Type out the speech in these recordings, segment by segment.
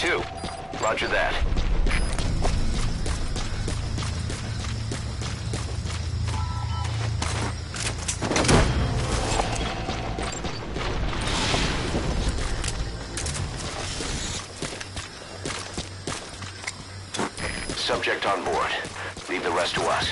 2. Roger that. Subject on board. Leave the rest to us.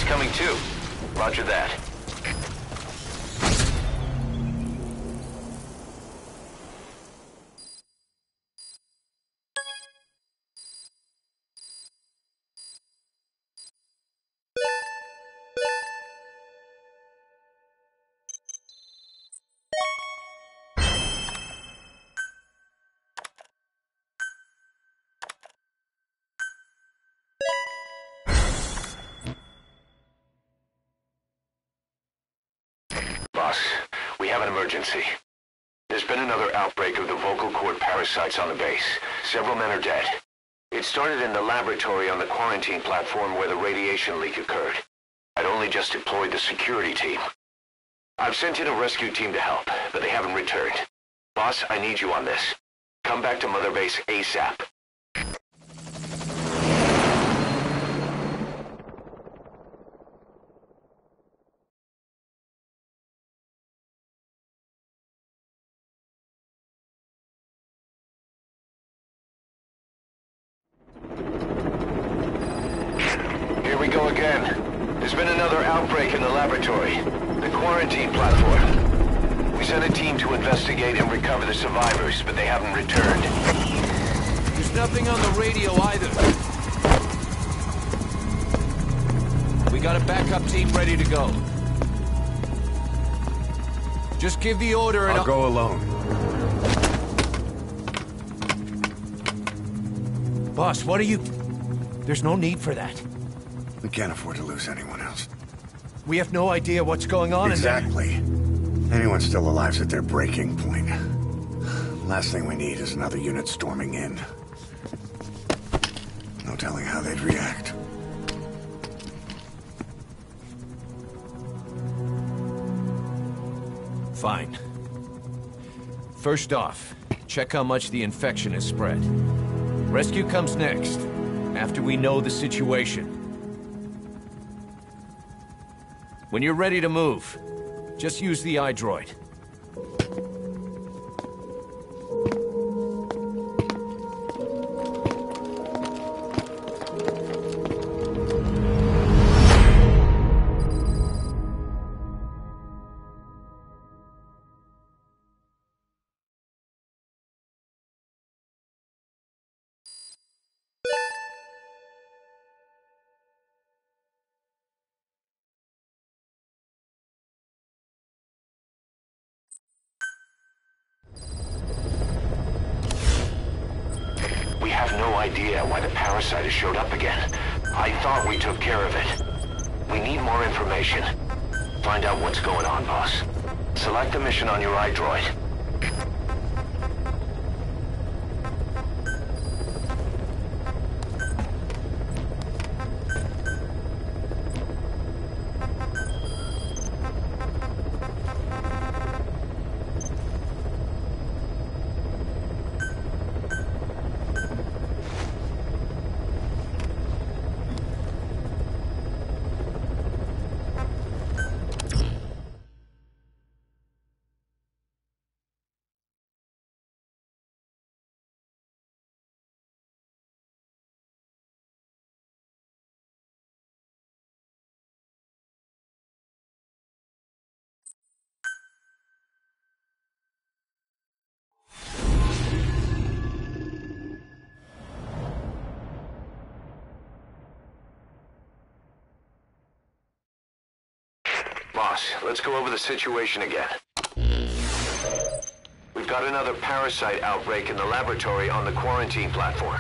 Coming too. Roger that. Boss, we have an emergency. There's been another outbreak of the vocal cord parasites on the base. Several men are dead. It started in the laboratory on the quarantine platform where the radiation leak occurred. I'd only just deployed the security team. I've sent in a rescue team to help, but they haven't returned. Boss, I need you on this. Come back to Mother Base ASAP. Here we go again. There's been another outbreak in the laboratory. The quarantine platform. We sent a team to investigate and recover the survivors, but they haven't returned. There's nothing on the radio either. We got a backup team ready to go. Just give the order and I'll go alone. Boss, what are you... There's no need for that. We can't afford to lose anyone else. We have no idea what's going on in there. Exactly. Anyone still alive's at their breaking point. Last thing we need is another unit storming in. No telling how they'd react. Fine. First off, check how much the infection has spread. Rescue comes next, after we know the situation. When you're ready to move, just use the iDroid. We have no idea why the parasite has showed up again. I thought we took care of it. We need more information. Find out what's going on, boss. Select the mission on your iDroid. Boss, let's go over the situation again. We've got another parasite outbreak in the laboratory on the quarantine platform.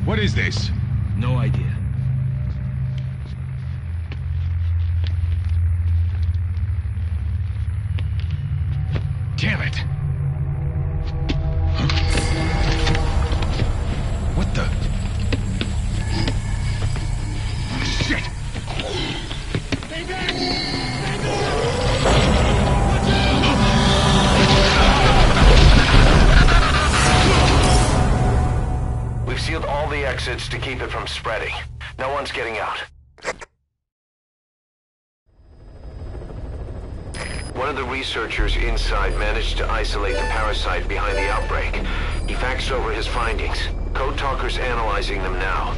What is this? No idea. Damn it! Huh? What the? Shit! We've sealed all the exits to keep it from spreading. No one's getting out. One of the researchers inside managed to isolate the parasite behind the outbreak. He faxed over his findings. Code Talker's analyzing them now.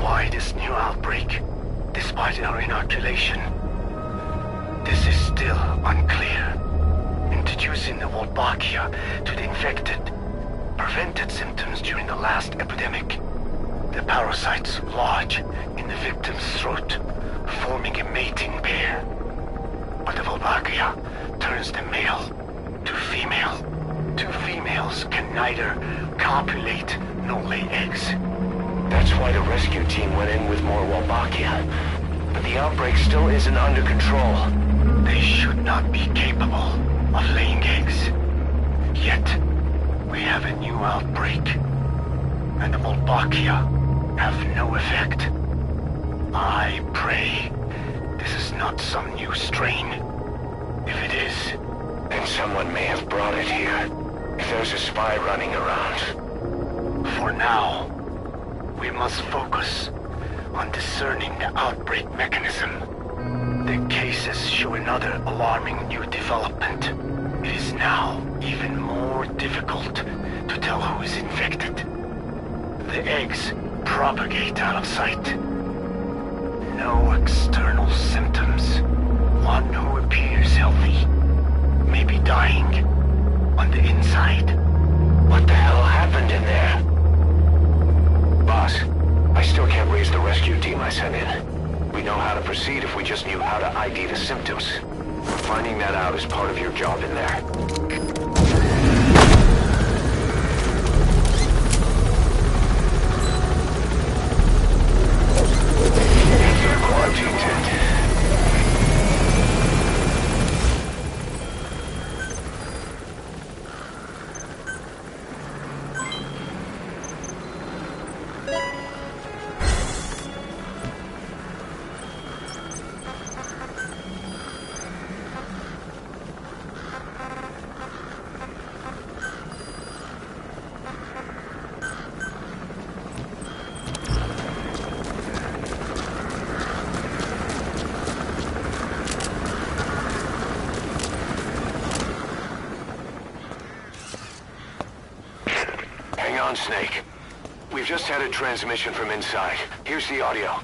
Why this new outbreak, despite our inoculation? This is still unclear. Introducing the Wolbachia to the infected prevented symptoms during the last epidemic. The parasites lodge in the victim's throat, forming a mating pair. But the Wolbachia turns the male to female. Two females can neither copulate nor lay eggs. That's why the rescue team went in with more Wolbachia. But the outbreak still isn't under control. They should not be capable of laying eggs. Yet, we have a new outbreak. And the Wolbachia have no effect. I pray this is not some new strain. If it is, then someone may have brought it here. If there's a spy running around. For now, we must focus on discerning the outbreak mechanism. The cases show another alarming new development. It is now even more difficult to tell who is infected. The eggs propagate out of sight. No external symptoms. One who appears healthy may be dying on the inside. What the hell happened in there? Boss, I still can't raise the rescue team I sent in. We know how to proceed if we just knew how to ID the symptoms. Finding that out is part of your job in there. Enter quarantine tent. Snake. We've just had a transmission from inside. Here's the audio.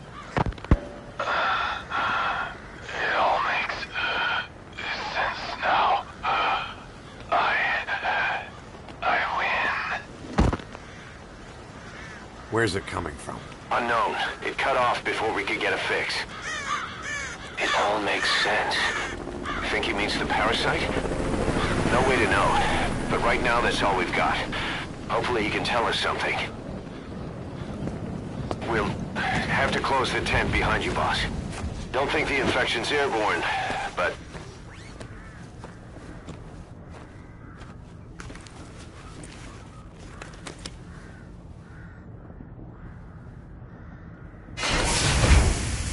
It all makes sense now. I win. Where's it coming from? Unknown. It cut off before we could get a fix. It all makes sense. Think he means the parasite? No way to know. But right now, that's all we've got. Hopefully he can tell us something. We'll have to close the tent behind you, boss. Don't think the infection's airborne, but...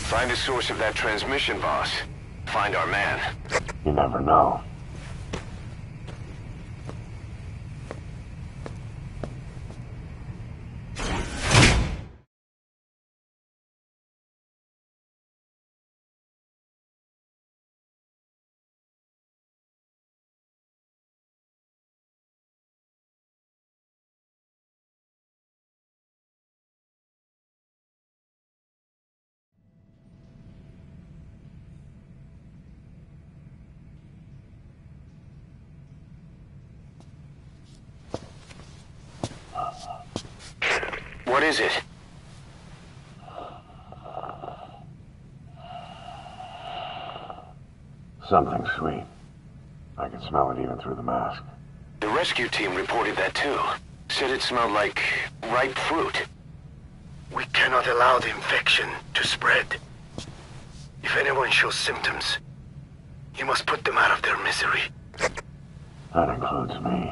Find the source of that transmission, boss. Find our man. You never know. What is it? Something sweet. I can smell it even through the mask. The rescue team reported that too. Said it smelled like ripe fruit. We cannot allow the infection to spread. If anyone shows symptoms, you must put them out of their misery. That includes me.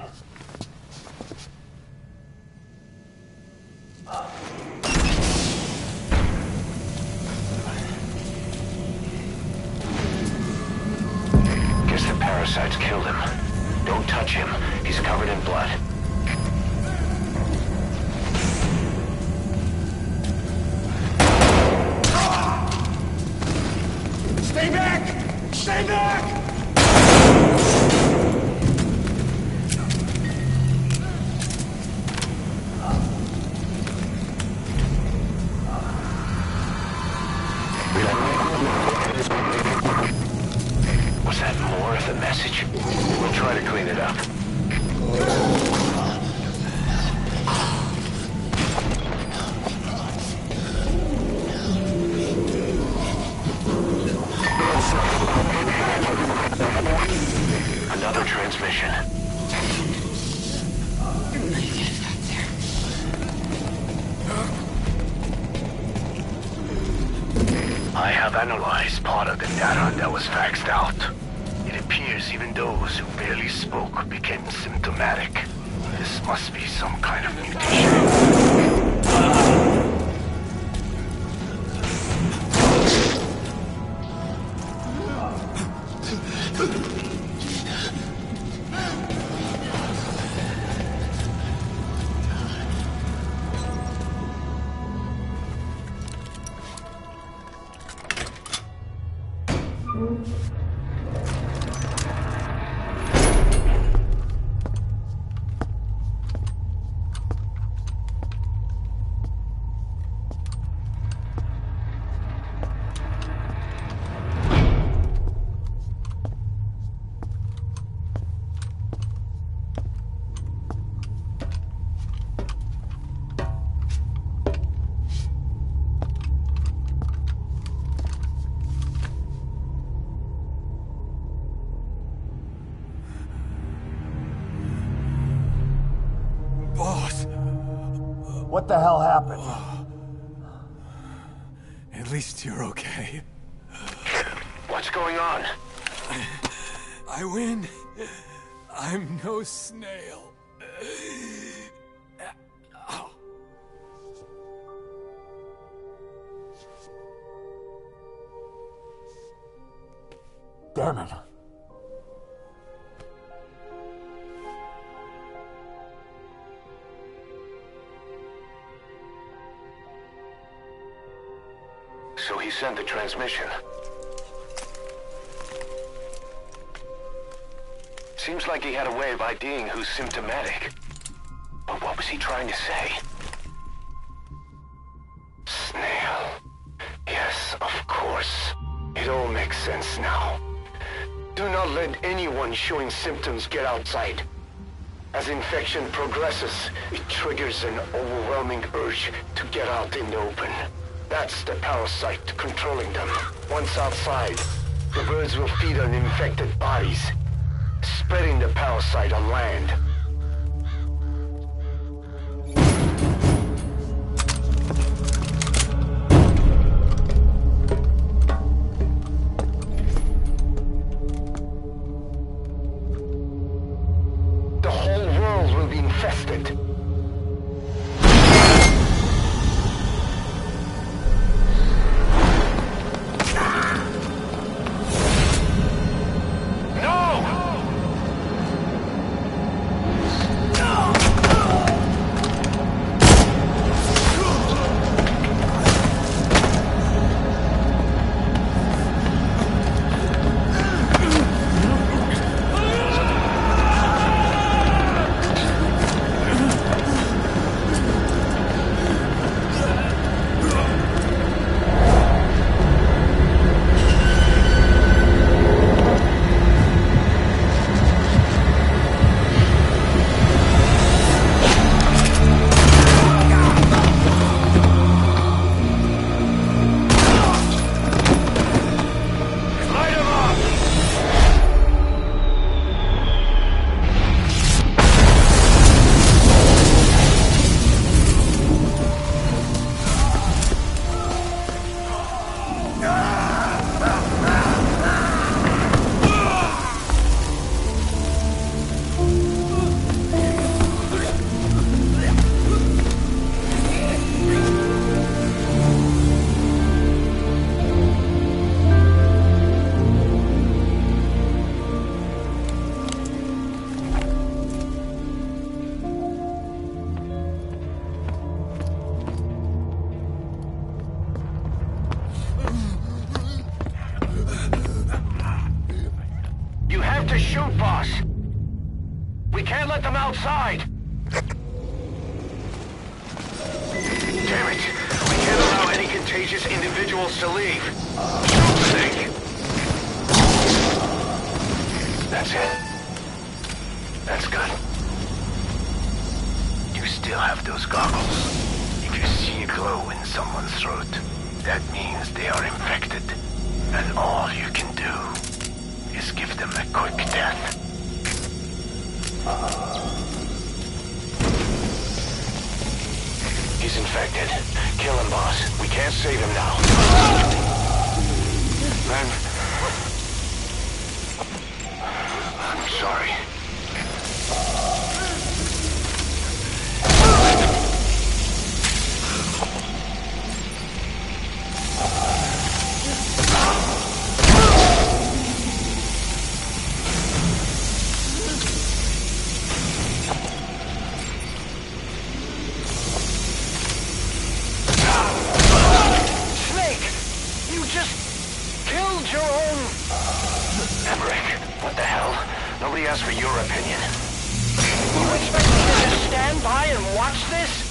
Guess the parasites killed him. Don't touch him. He's covered in blood. Stay back! Stay back! Was that more of the message? We'll try to clean it up. Another transmission. have analyzed part of the data that was faxed out. It appears even those who barely spoke became symptomatic. This must be some kind of mutation. What the hell happened? At least you're okay. What's going on? I win. I'm no snail. Damn it. So he sent the transmission. Seems like he had a way of IDing who's symptomatic. But what was he trying to say? Snail. Yes, of course. It all makes sense now. Do not let anyone showing symptoms get outside. As infection progresses, it triggers an overwhelming urge to get out in the open. That's the parasite controlling them. Once outside, the birds will feed on infected bodies, spreading the parasite on land. The whole world will be infested. To shoot, boss. We can't let them outside. Damn it. We can't allow any contagious individuals to leave. Shoot the thing. That's it. That's good. You still have those goggles. If you see a glow in someone's throat, that means they are infected. And all you can do is give them a quick death. He's infected. Kill him, boss. We can't save him now. only asked for your opinion. You expect me to just stand by and watch this?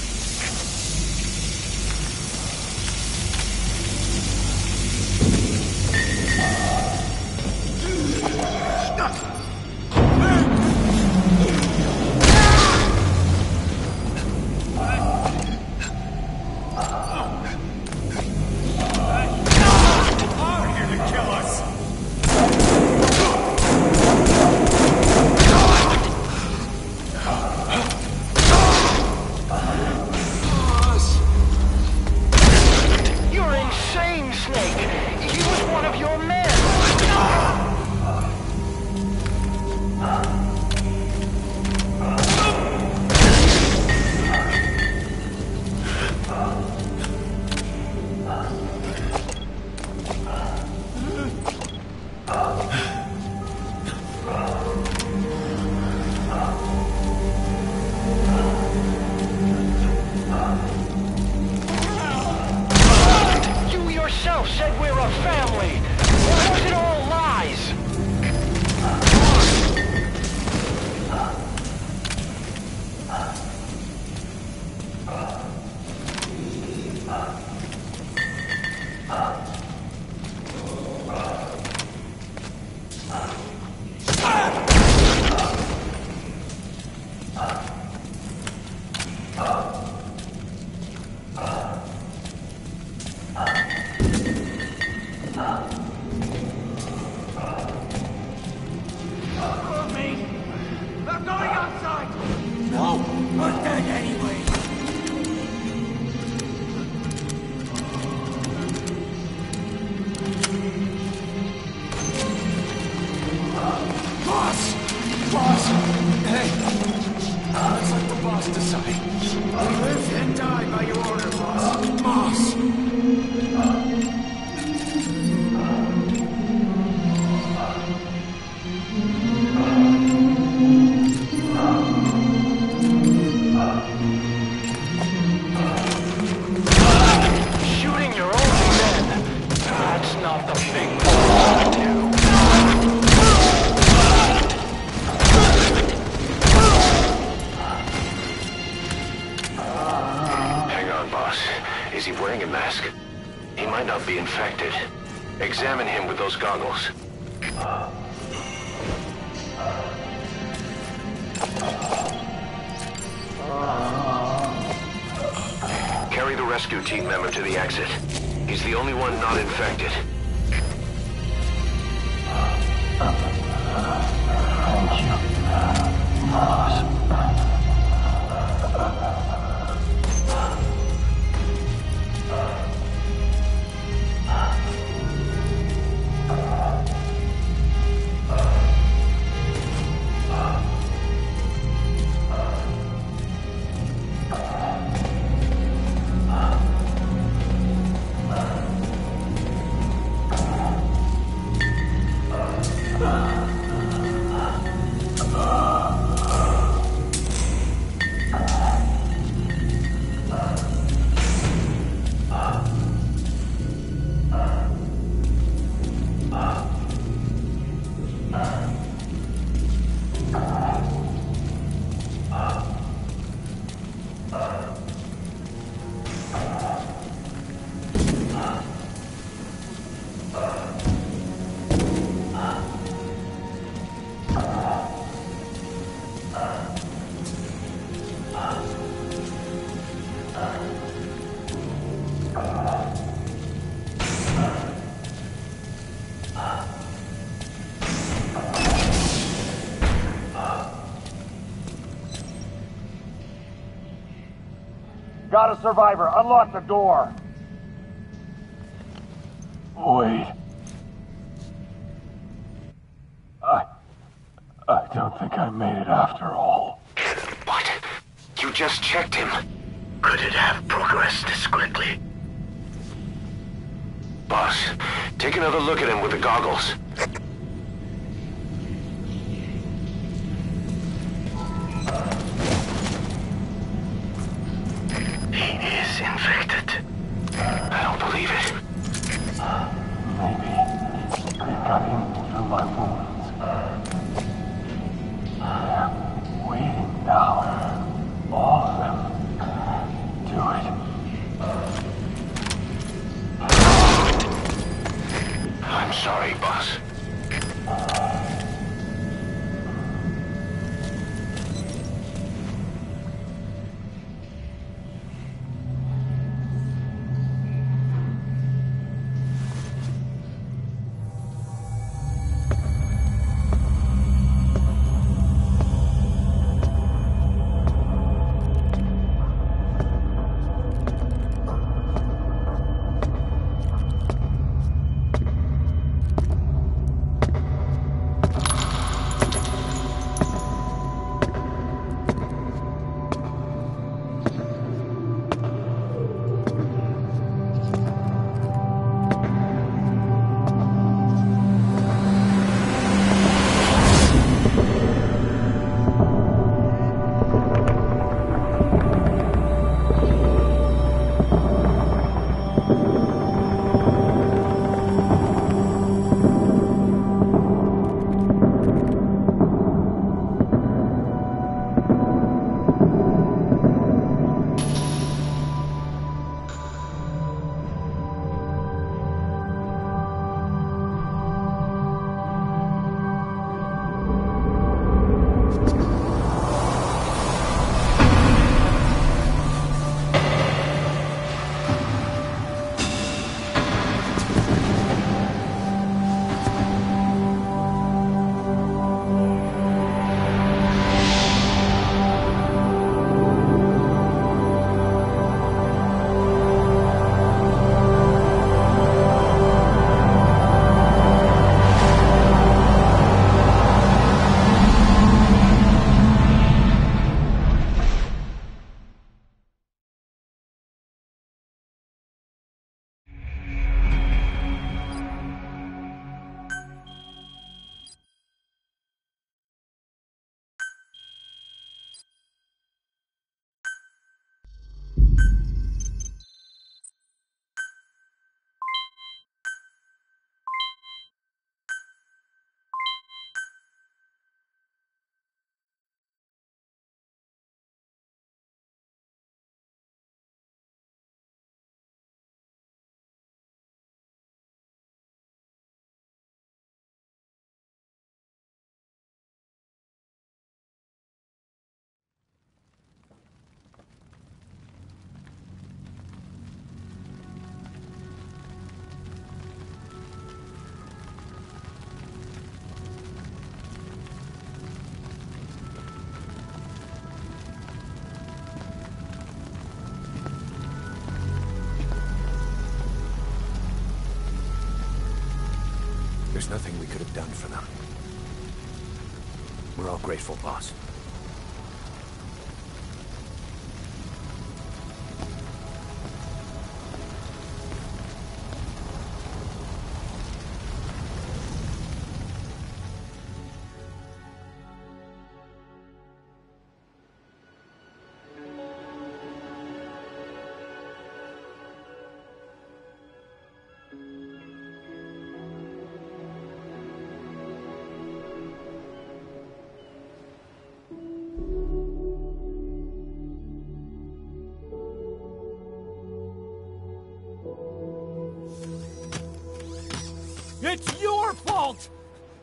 Said we're a family. Or was it all lies? Is he wearing a mask? He might not be infected. Examine him with those goggles. Carry the rescue team member to the exit. He's the only one not infected. Thank you, boss. Got a survivor. Unlock the door. Wait. I don't think I made it after all. What? You just checked him. Could it have progressed this quickly? Boss, take another look at him with the goggles. He is infected. I don't believe it. Maybe it got in through my wounds. They're waiting now. All of them. Do it. I'm sorry, boss. There's nothing we could have done for them. We're all grateful, boss. It's your fault!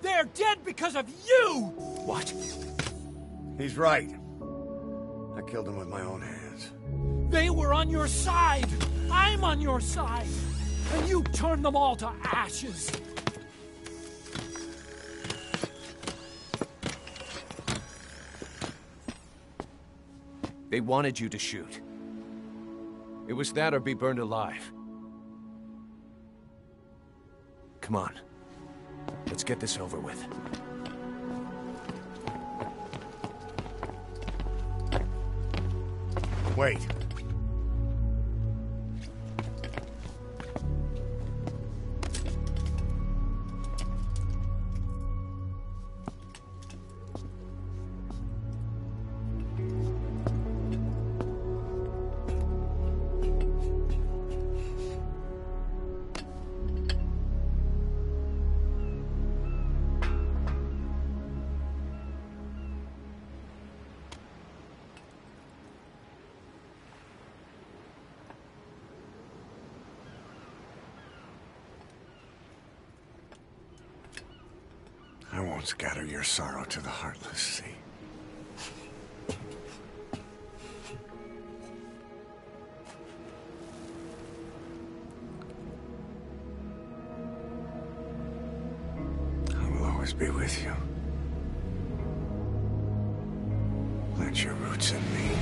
They're dead because of you! What? He's right. I killed him with my own hands. They were on your side! I'm on your side! And you turned them all to ashes! They wanted you to shoot. It was that or be burned alive. Come on. Let's get this over with. Wait. I won't scatter your sorrow to the heartless, see? I will always be with you. Plant your roots in me.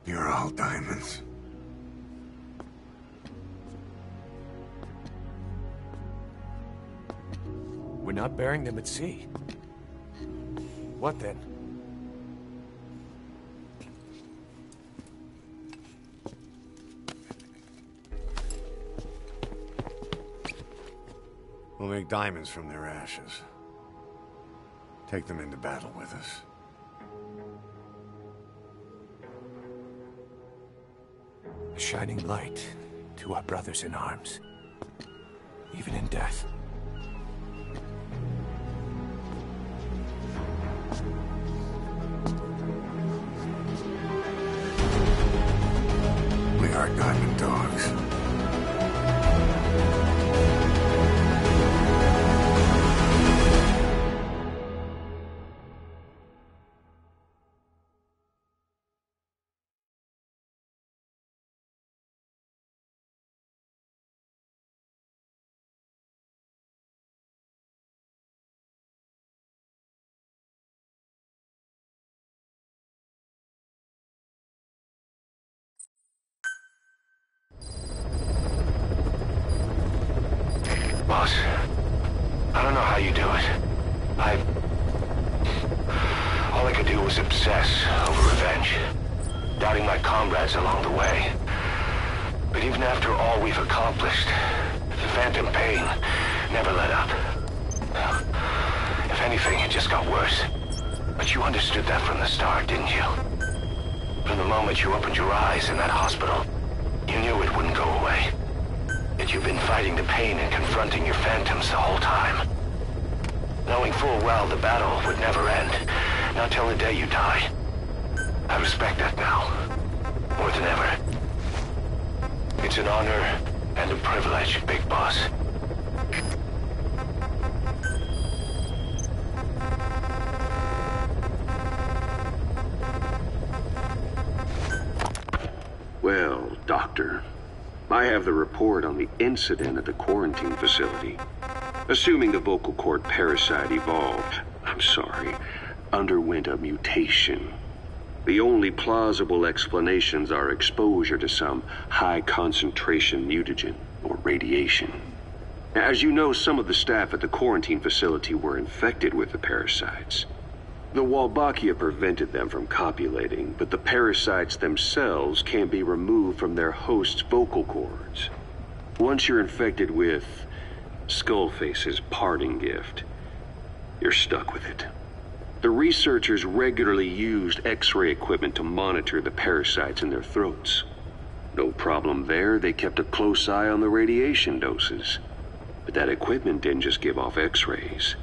You're all diamonds. We're not burying them at sea. What then? We'll make diamonds from their ashes. Take them into battle with us. A shining light to our brothers in arms, even in death. We are diamond dogs. Boss, I don't know how you do it. All I could do was obsess over revenge, doubting my comrades along the way. But even after all we've accomplished, the phantom pain never let up. If anything, it just got worse. But you understood that from the start, didn't you? From the moment you opened your eyes in that hospital, you knew it wouldn't go away. That you've been fighting the pain and confronting your phantoms the whole time. Knowing full well the battle would never end, not till the day you die. I respect that now, more than ever. It's an honor and a privilege, Big Boss. Well, Doctor, I have the report on the incident at the quarantine facility. Assuming the vocal cord parasite underwent a mutation. The only plausible explanations are exposure to some high-concentration mutagen or radiation. As you know, some of the staff at the quarantine facility were infected with the parasites. The Wolbachia prevented them from copulating, but the parasites themselves can't be removed from their host's vocal cords. Once you're infected with Skullface's parting gift, you're stuck with it. The researchers regularly used X-ray equipment to monitor the parasites in their throats. No problem there, they kept a close eye on the radiation doses. But that equipment didn't just give off X-rays.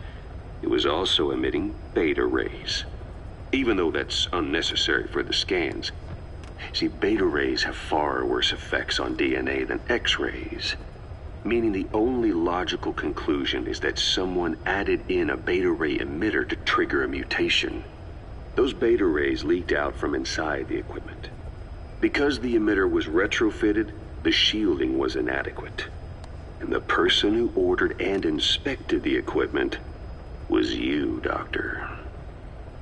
It was also emitting beta rays, even though that's unnecessary for the scans. See, beta rays have far worse effects on DNA than X-rays, meaning the only logical conclusion is that someone added in a beta ray emitter to trigger a mutation. Those beta rays leaked out from inside the equipment. Because the emitter was retrofitted, the shielding was inadequate. And the person who ordered and inspected the equipment was you, Doctor.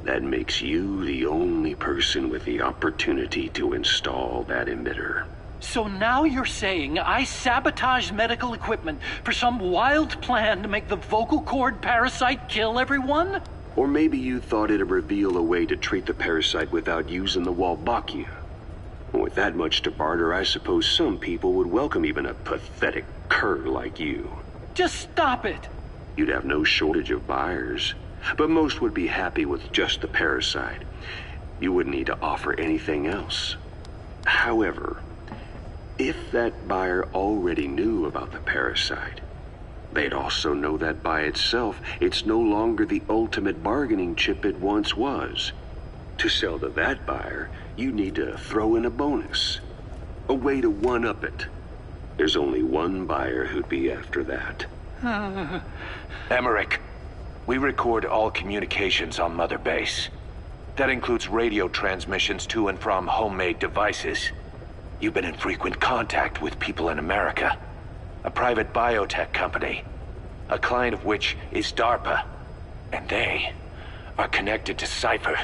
That makes you the only person with the opportunity to install that emitter. So now you're saying I sabotaged medical equipment for some wild plan to make the vocal cord parasite kill everyone? Or maybe you thought it'd reveal a way to treat the parasite without using the Wolbachia. With that much to barter, I suppose some people would welcome even a pathetic cur like you. Just stop it! You'd have no shortage of buyers, but most would be happy with just the parasite. You wouldn't need to offer anything else. However, if that buyer already knew about the parasite, they'd also know that by itself, it's no longer the ultimate bargaining chip it once was. To sell to that buyer, you need to throw in a bonus. A way to one-up it. There's only one buyer who'd be after that. Emmerich, we record all communications on Mother Base. That includes radio transmissions to and from homemade devices. You've been in frequent contact with people in America. A private biotech company. A client of which is DARPA. And they are connected to Cypher.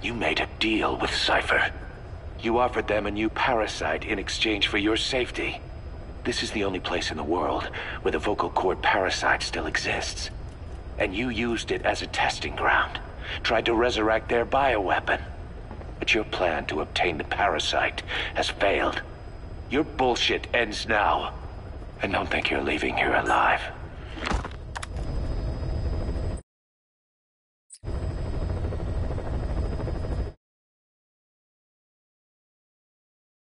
You made a deal with Cypher. You offered them a new parasite in exchange for your safety. This is the only place in the world where the vocal cord parasite still exists. And you used it as a testing ground. Tried to resurrect their bioweapon. But your plan to obtain the parasite has failed. Your bullshit ends now. And don't think you're leaving here alive.